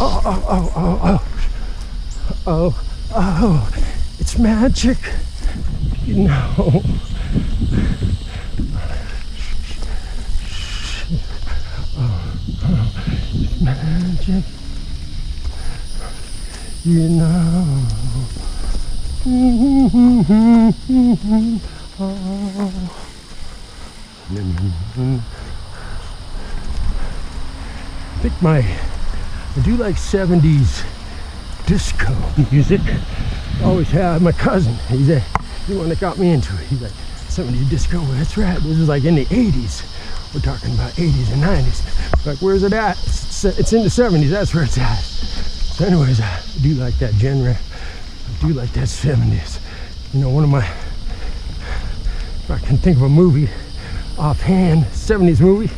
Oh, oh, oh, oh, oh. Oh, oh. It's magic. You know. Oh, it's magic. You know. Oh. I think I do like 70s disco music. Always had my cousin. He's the one that got me into it. He's like, 70s disco, that's right. This is like in the 80s. We're talking about 80s and 90s. Like, where's it at? It's in the 70s, that's where it's at. So anyways, I do like that genre. I do like that 70s. You know, if I can think of a movie offhand, 70s movie,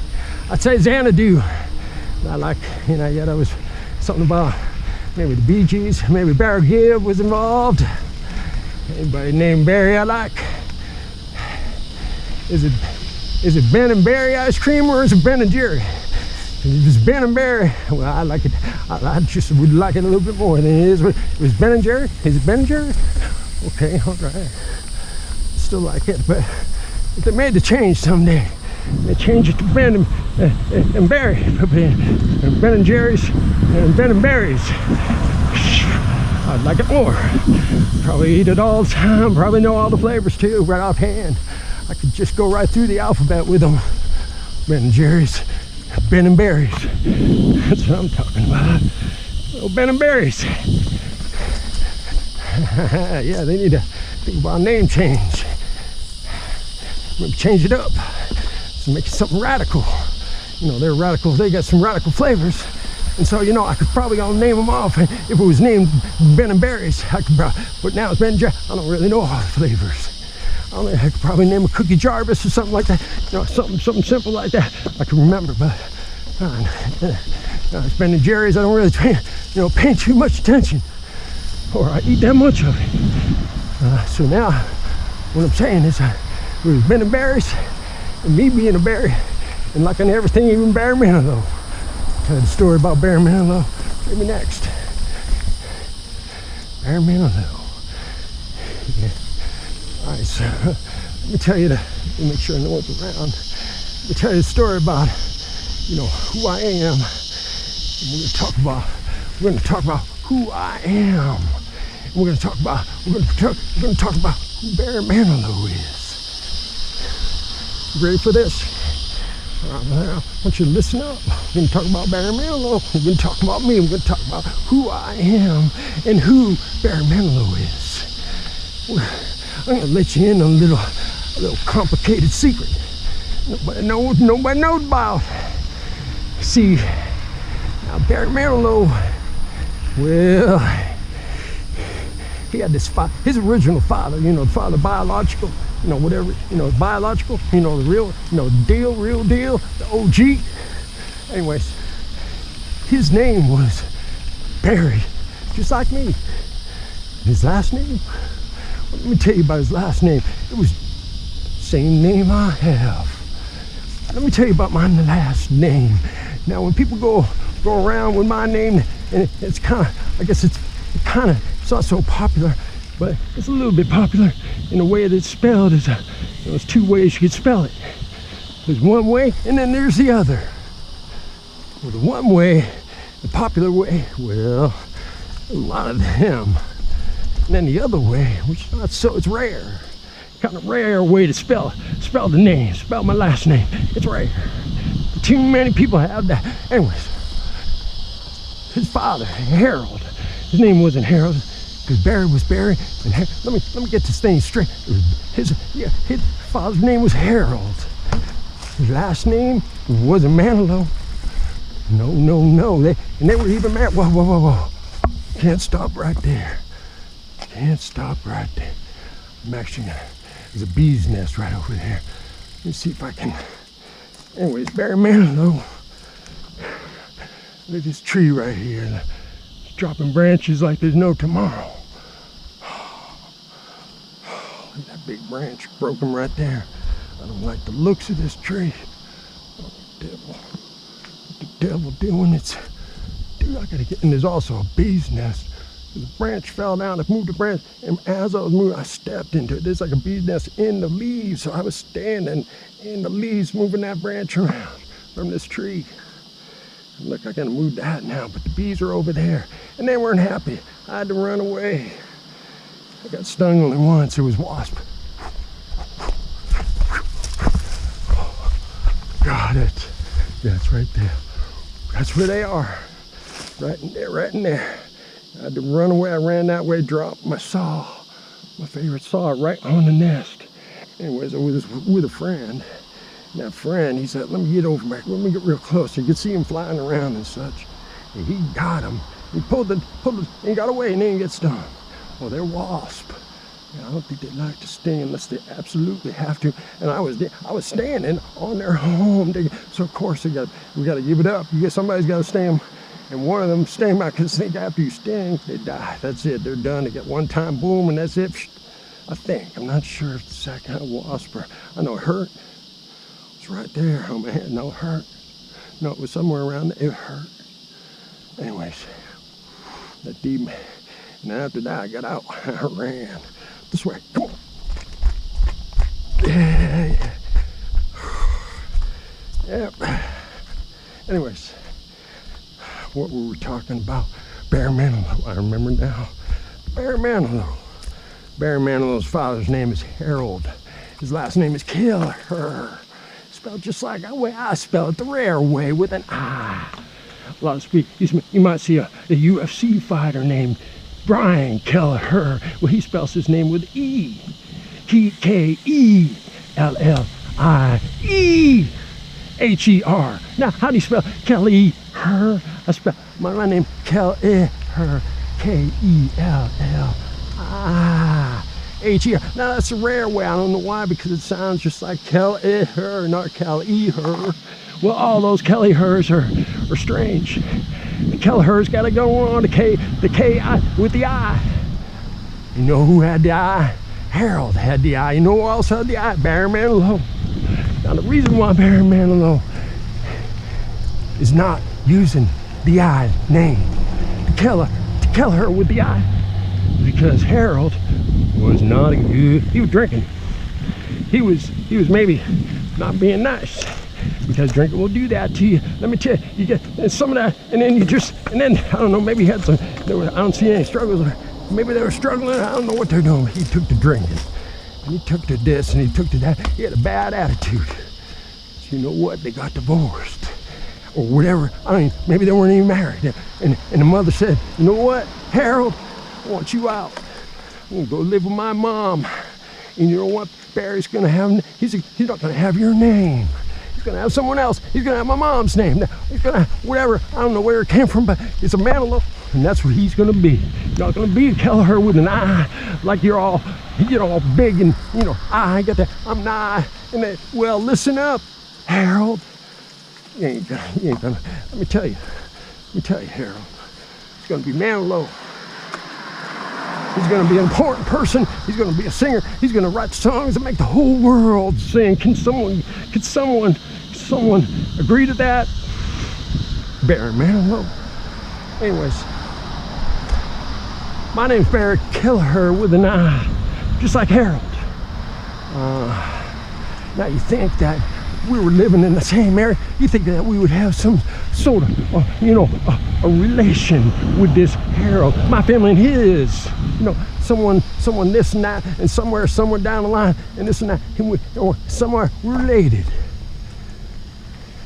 I'd say Xanadu. I like, you know, yeah, that was something about maybe the Bee Gees, maybe Barry Gibb was involved. Anybody named Barry I like. Is it Ben and Barry ice cream, or is it Ben and Jerry? If it's Ben and Barry, well, I like it. I just would like it a little bit more than it is. It was Ben and Jerry? Is it Ben and Jerry? Okay, all right. Still like it, but if they made the change someday, they change it to Ben and Barry, and Ben and Jerry's, and Ben and Barry's. I'd like it more. Probably eat it all the time. Probably know all the flavors too, right offhand. I could just go right through the alphabet with them. Ben and Jerry's, Ben and Barry's. That's what I'm talking about. Oh, Ben and Barry's. Yeah, they need to think about a name change. Maybe change it up. So make it something radical. You know, they're radical. They got some radical flavors. And so, you know, I could probably all name them off. And if it was named Ben and Barry's, I could probably, but now it's Ben and Jerry. I don't really know all the flavors. I could probably name a Cookie Jarvis or something like that. You know, something simple like that. I can remember, but it's Ben and Jerry's. I don't really, pay too much attention, or I eat that much of it. So now, what I'm saying is, it was Ben and Barry's, and me being a Barry, and liking everything, even Barry Manilow. Tell you the story about Barry Manilow maybe next. Barry Manilow. Yeah. All right, so let me tell you make sure no one's around. Let me tell you the story about, you know, who I am. And we're going to talk about who I am. And we're going to talk about who Barry Manilow is. You ready for this? All right, well, I want you to listen up. We're going to talk about Barry Manilow. We're going to talk about me. We're going to talk about who I am and who Barry Manilow is. I'm going to let you in on a little complicated secret nobody knows about. See, now Barry Manilow, well, he had his original father, you know, the father biological, you know, whatever, you know, biological, you know, the real, you know, real deal, the OG. Anyways, his name was Barry, just like me. His last name, let me tell you about his last name. It was the same name I have. Let me tell you about my last name. Now, when people go around with my name, and it's kind of, I guess it's not so popular, but it's a little bit popular in the way that it's spelled. There's two ways you could spell it. There's one way, and then there's the other. Well, the one way, the popular way, well, a lot of them. And then the other way, which is not so, it's rare. Kind of rare way to spell the name, spell my last name. It's rare. Too many people have that. Anyways, his father, Harold, his name wasn't Harold, because Barry was Barry, and let me get this thing straight. His father's name was Harold. His last name wasn't Manilow. No. They were even married. Whoa. Can't stop right there. Can't stop right there. I'm actually gonna, there's a bee's nest right over there. Let me see if I can. Anyways, Barry Manilow. Look at this tree right here. It's dropping branches like there's no tomorrow. Look at that big branch broken right there. I don't like the looks of this tree. Oh, the devil. What the devil doing? It's I gotta get, and there's also a bee's nest. The branch fell down, I moved the branch, and as I was moving, I stepped into it. There's like a bee's nest in the leaves, so I was standing in the leaves, moving that branch around from this tree. And look, I gotta move that now, but the bees are over there, and they weren't happy. I had to run away. I got stung only once, it was wasp. Got it. Yeah, it's right there. That's where they are. Right in there, right in there. I had to run away. I ran that way, dropped my saw, my favorite saw, right on the nest. Anyways, I was with a friend. And that friend, he said, let me get over back. Let me get real close. You could see him flying around and such. And he got him. He pulled it, and got away and then get stung. Well, they're wasp. And I don't think they like to sting unless they absolutely have to. And I was standing on their home. So of course we got to give it up. Somebody's got to sting them. And one of them sting them because they think after you sting, they die. That's it. They're done. They get one time boom, and that's it. I think. I'm not sure if it's that kind of wasp. Or, I know it hurt. It's right there on my hand. No, it hurt. No, it was somewhere around there. It hurt. Anyways, that deep. And after that, I got out. I ran. This way. Come on. Yeah. Yep. Anyways, what were we talking about? Barry Manilow. I remember now. Barry Manilow. Barry Manilow's father's name is Harold. His last name is Kelliher. Spelled just like the way I spell it, the rare way, with an I. A lot of speakers. You might see a UFC fighter named Brian Kelliher. Well, he spells his name with E. Kelliher. Now, how do you spell Kelliher? I spell my name Kelliher. Kelliher. Now, that's a rare way. I don't know why, because it sounds just like Kelliher, not Kelliher. Well, all those Kellihers are strange. The Kelliher's got to go on the K with the I. You know who had the I? Harold had the I. You know who else had the I? Barry Manilow. Now the reason why Barry Manilow is not using the I name, the Kelliher with the I, is because Harold was not a good. He was drinking. He was maybe not being nice. Because drinking will do that to you. Let me tell you, you get some of that, and then I don't know, maybe he had some, I don't see any struggles, or maybe they were struggling, I don't know what they're doing. He took to drinking, and he took to this, and he took to that. He had a bad attitude. So you know what, they got divorced, or whatever. I mean, maybe they weren't even married. And the mother said, you know what, Harold, I want you out. I'm gonna go live with my mom. And you know what, Barry's gonna have, he's not gonna have your name. He's gonna have someone else. He's gonna have my mom's name. He's gonna have whatever. I don't know where it came from, but it's a Manilow, and that's what he's gonna be. You're not gonna be a Kelliher with an I, like you're all big and I got that. I'm an I. And then, well, listen up, Harold. You ain't gonna. Let me tell you, Harold. It's gonna be Manilow. He's going to be an important person. He's going to be a singer. He's going to write songs that make the whole world sing. Can someone agree to that? Barry Manilow. Anyways, my name's Barry Kelliher with an I, just like Harold. Now you think that we were living in the same area, you think that we would have some sort of, a relation with this Harold, my family and his, someone this and that, and somewhere down the line, and this and that, or somewhere related.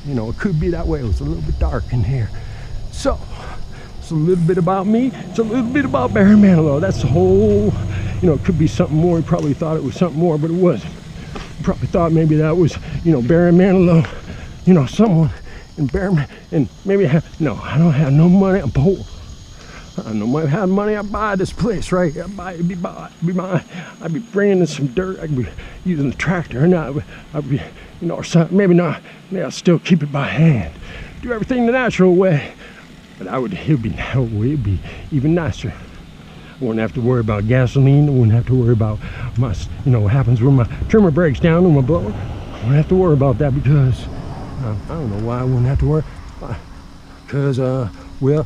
It could be that way. It was a little bit dark in here. So, it's a little bit about me. It's a little bit about Barry Manilow. That's the whole, it could be something more. He probably thought it was something more, but it wasn't. Probably thought maybe that was, Barry Manilow, someone, and maybe I don't have no money, I'm poor. I don't know, might have money, I'd buy this place, right? It'd be mine. I'd be bringing in some dirt, I'd be using the tractor, and I'd be, or something, maybe not, maybe I'll still keep it by hand. Do everything the natural way, but it'd be even nicer. I wouldn't have to worry about gasoline. I wouldn't have to worry about my, what happens when my trimmer breaks down on my blower. I wouldn't have to worry about that because, I don't know why I wouldn't have to worry. Because, Well,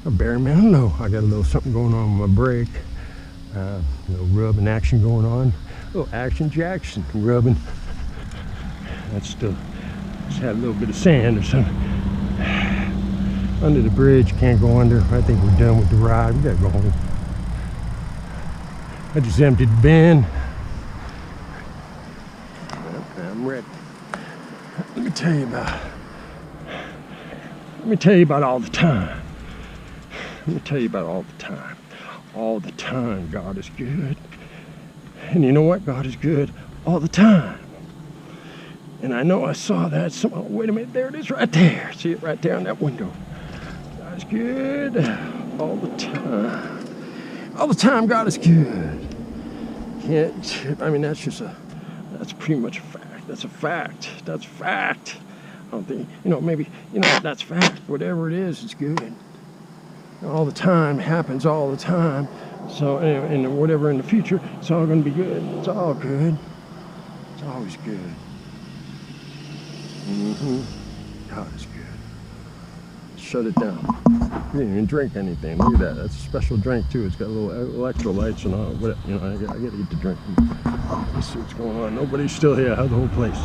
Barry Manilow. I got a little something going on with my brake. A little rubbing action going on. A little action Jackson rubbing. That's still, just had a little bit of sand or something. Under the bridge, can't go under. I think we're done with the ride. We gotta go home. I just emptied the bin. I'm ready. Let me tell you about all the time. Let me tell you about all the time. All the time, God is good. And you know what? God is good all the time. And I know I saw that. Oh, wait a minute, there it is right there. See it right there on that window. God is good all the time. All the time, God is good. I mean, that's pretty much a fact. That's a fact. That's fact. I don't think, maybe, that's fact. Whatever it is, it's good. All the time, happens all the time. So, and whatever in the future, it's all going to be good. It's all good. It's always good. God is good. Shut it down. You didn't even drink anything. Look at that. That's a special drink too. It's got little electrolytes and all. I got to eat the drink. Let's see what's going on. Nobody's still here. How's the whole place?